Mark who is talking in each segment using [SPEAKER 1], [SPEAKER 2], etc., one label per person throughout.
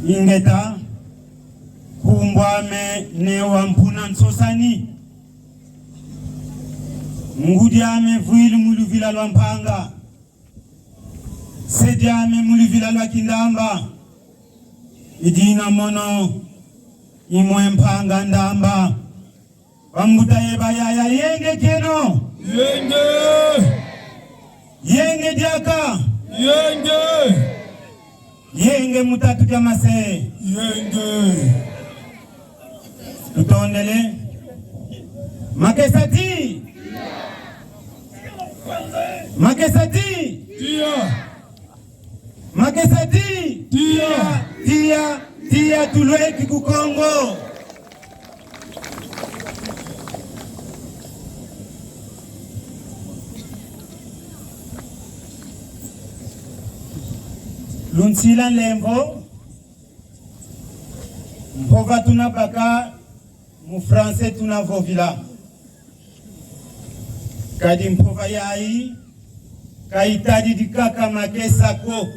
[SPEAKER 1] ingeta kumbwame ne wampuna nsosani ngudiame vuili muluvila lwa mpanga sediame muluvila lwa kindamba idina mono imwe mpanga ndamba bambuta yeba yaya yenge keno yenge diaka yenge mutatu jamase tutondele makesati makesati makesati tia tulweki kukongo lunsila lembo mpova tunabaka mu français tunavovila kadi mpova yai kaitadi dikaka makesa ko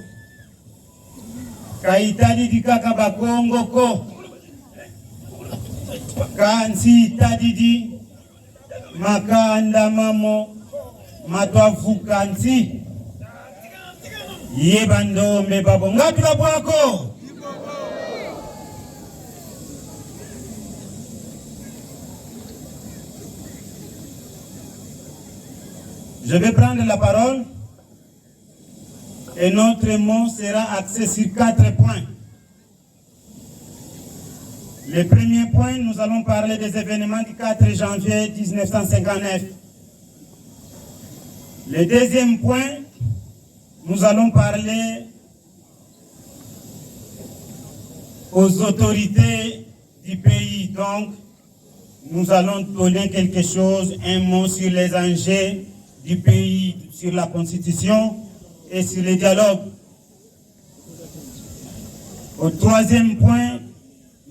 [SPEAKER 1] kaitadi dikaka bakongo ko kansi tadidi makanda mamo matwavuka nsi yebando mbebabo ngatula bwako Je vais prendre la parole et notre mot sera axé sur 4 points. Le premier point, nous allons parler des événements du 4 janvier 1959. Le deuxième point, nous allons parler aux autorités du pays. Donc, nous allons donner quelque chose, un mot sur les enjeux du pays, sur la constitution et sur les dialogues. Au troisième point,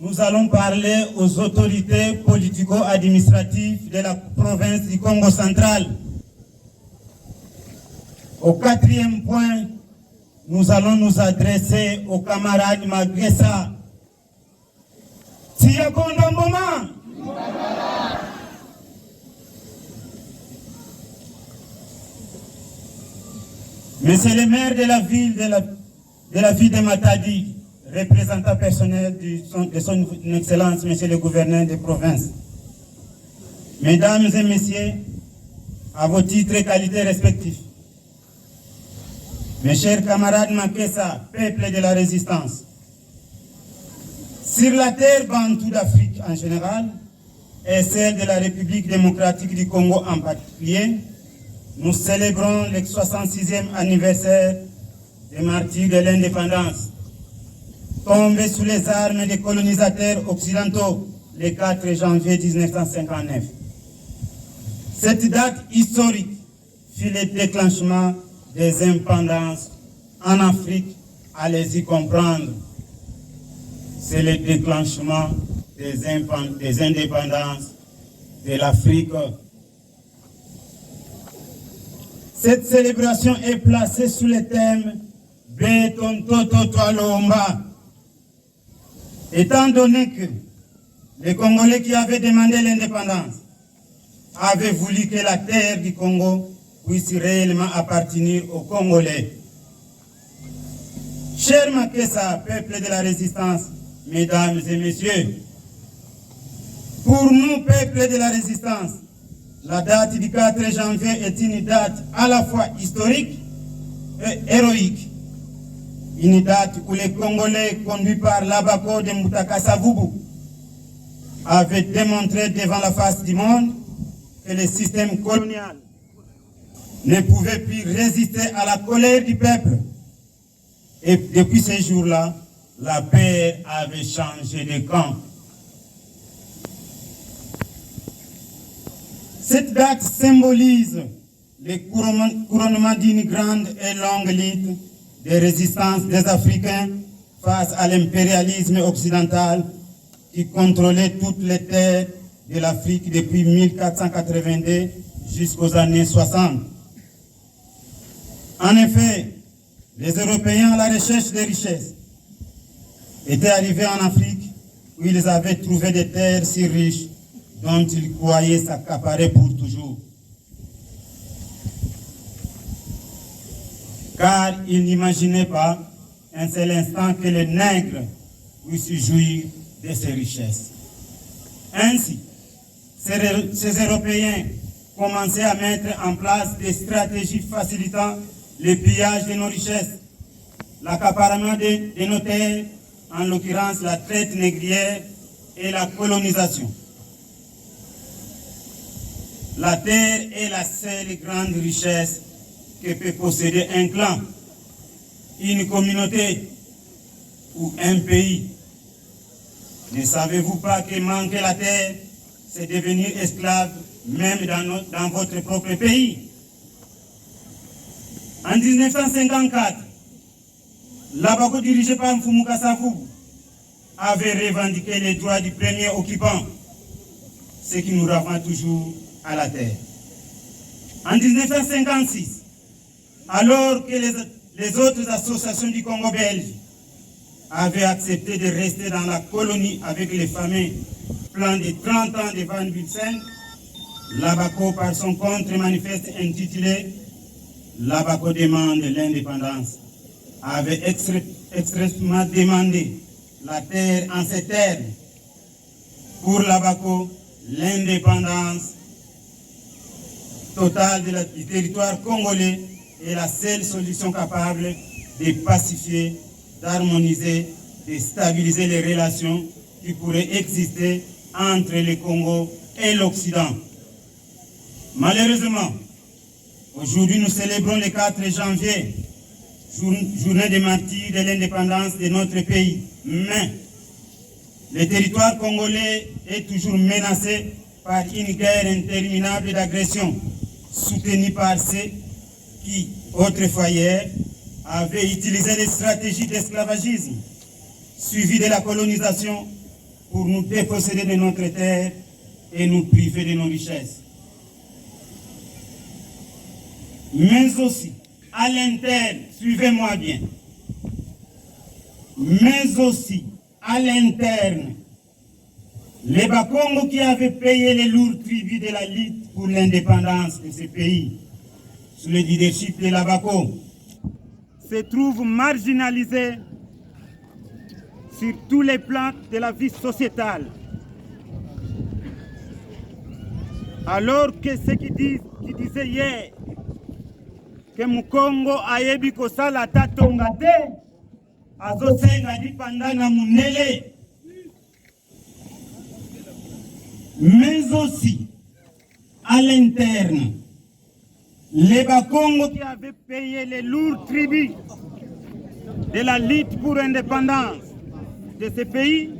[SPEAKER 1] nous allons parler aux autorités politico-administratives de la province du Congo central. Au quatrième point, nous allons nous adresser aux camarades Magessa. Tia Kondomboma. Monsieur le maire de la ville de Matadi, représentant personnel de son excellence, monsieur le gouverneur de province. Mesdames et messieurs, à vos titres et qualités respectifs, mes chers camarades Makessa, peuple de la résistance, sur la terre bantoue d'Afrique en général et celle de la République démocratique du Congo en particulier, nous célébrons le 66e anniversaire des martyrs de l'indépendance, tombés sous les armes des colonisateurs occidentaux le 4 janvier 1959. Cette date historique fut le déclenchement des indépendances en Afrique, allez-y comprendre. C'est le déclenchement des indépendances de l'Afrique. Cette célébration est placée sous le thème Béton Toto Toalomba. Étant donné que les Congolais qui avaient demandé l'indépendance avaient voulu que la terre du Congo puisse réellement appartenir aux Congolais. Cher Makessa, peuple de la résistance, mesdames et messieurs, pour nous, peuple de la résistance, la date du 4 janvier est une date à la fois historique et héroïque. Une date où les Congolais, conduits par l'Abako de Moutaka Savubu, avaient démontré devant la face du monde que le système colonial ne pouvait plus résister à la colère du peuple. Et depuis ces jours-là, la paix avait changé de camp. Cette date symbolise le couronnement d'une grande et longue lutte de résistance des Africains face à l'impérialisme occidental qui contrôlait toutes les terres de l'Afrique depuis 1482 jusqu'aux années 60. En effet, les Européens à la recherche des richesses étaient arrivés en Afrique où ils avaient trouvé des terres si riches dont ils croyaient s'accaparer pour toujours. Car ils n'imaginaient pas un seul instant que les nègres puissent jouir de ces richesses. Ainsi, ces Européens commençaient à mettre en place des stratégies facilitant le pillage de nos richesses, l'accaparement de nos terres, en l'occurrence la traite négrière et la colonisation. La terre est la seule grande richesse que peut posséder un clan, une communauté ou un pays. Ne savez-vous pas que manquer la terre, c'est devenir esclave même dans votre propre pays? En 1954, l'Abako dirigé par Mfumuka Savubu avait revendiqué les droits du premier occupant, ce qui nous renvoie toujours à la terre. En 1956, alors que les autres associations du Congo belge avaient accepté de rester dans la colonie avec les fameux plans de 30 ans de Van Bussen, l'Abako, par son contre-manifeste intitulé « L'Abako demande l'indépendance », avait extrêmement demandé la terre en ces termes. Pour l'Abako, l'indépendance totale du territoire congolais est la seule solution capable de pacifier, d'harmoniser, de stabiliser les relations qui pourraient exister entre le Congo et l'Occident. Malheureusement, aujourd'hui nous célébrons le 4 janvier, journée des martyrs de l'indépendance de notre pays. Mais le territoire congolais est toujours menacé par une guerre interminable d'agression, soutenue par ceux qui, autrefois hier, avaient utilisé les stratégies d'esclavagisme, suivies de la colonisation, pour nous déposséder de notre terre et nous priver de nos richesses. Mais aussi, à l'interne, suivez-moi bien, mais aussi, à l'interne, les Bakongo qui avaient payé les lourds tribus de la lutte pour l'indépendance de ce pays, sous le leadership de l'Abako, se trouvent marginalisés sur tous les plans de la vie sociétale. Alors que ceux qui disaient hier que Mukongo ayebi kosala tatonga te, azosenga di pandana mundele, mais aussi à l'interne, les Bakongo qui avaient payé les lourds tribus de la lutte pour l'indépendance de ce pays,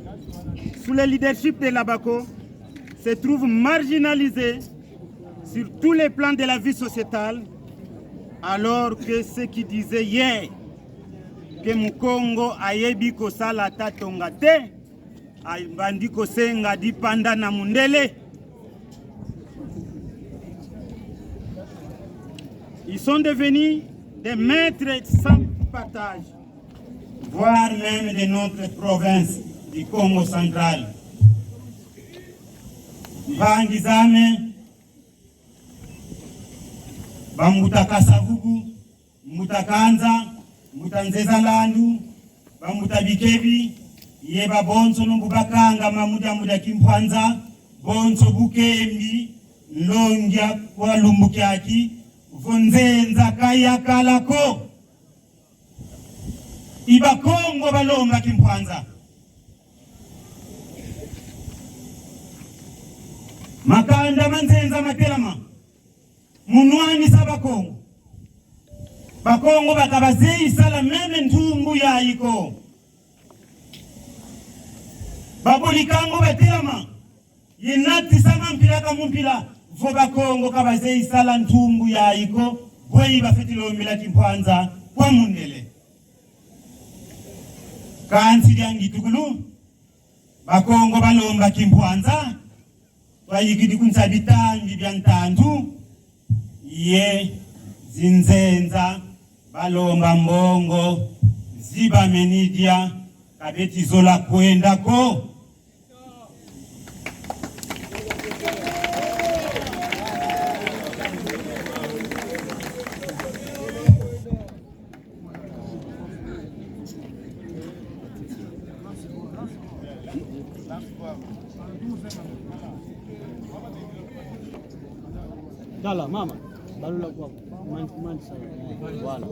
[SPEAKER 1] sous le leadership de l'Abako, se trouvent marginalisés sur tous les plans de la vie sociétale, alors que ceux qui disaient hier que Mukongo ayebi kosala tatonga te, bandi kosenga di panda na mundele, ils sont devenus des maîtres sans partage, voire même de notre province du Congo central. Bangizame, Bamutaka Savubu, Mutakanza, Mutanzeza Landu, Bamutabikebi, Yeba Bonso Numbukanga, Mamuda Kimpwanza, Bonso Bukembi, Longia kwa Lumbukiaki, Vonzenza Kaya Kalako, Iba Kongo Balonga Kimpwanza. Makanda Manzenza Matelama, Munwani Sabakongo. Bakongo bakabazei sala meme ntumbu ya iko. Babolikango batelama, yenati sama mpilaka mumpila, vo Bakongo kabazei sala ntumbu ya iko, bwei bafetilo mbila Kimpwanza kwa mundele. Kansi diangi tukulu, Bakongo balomba Kimpwanza, wayikidi kunsabitangi byantantu, ye zinzenza balomba mbongo ziba menidia kabeti zola koendako.
[SPEAKER 2] Dala, mama. Balula kwa. Voilà.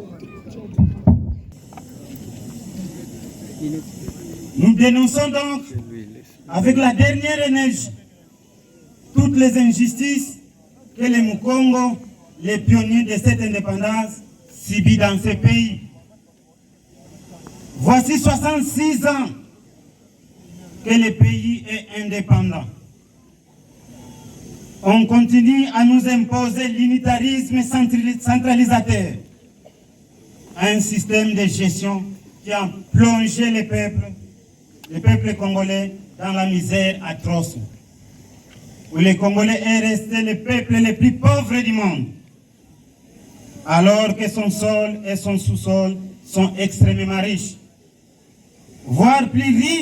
[SPEAKER 1] Nous dénonçons donc avec la dernière énergie toutes les injustices que les Mukongo, les pionniers de cette indépendance, subissent dans ce pays. Voici 66 ans que le pays est indépendant. On continue à nous imposer l'unitarisme centralisateur, un système de gestion qui a plongé le peuple congolais dans la misère atroce, où le Congolais est resté le peuple le plus pauvre du monde, alors que son sol et son sous-sol sont extrêmement riches, voire plus riches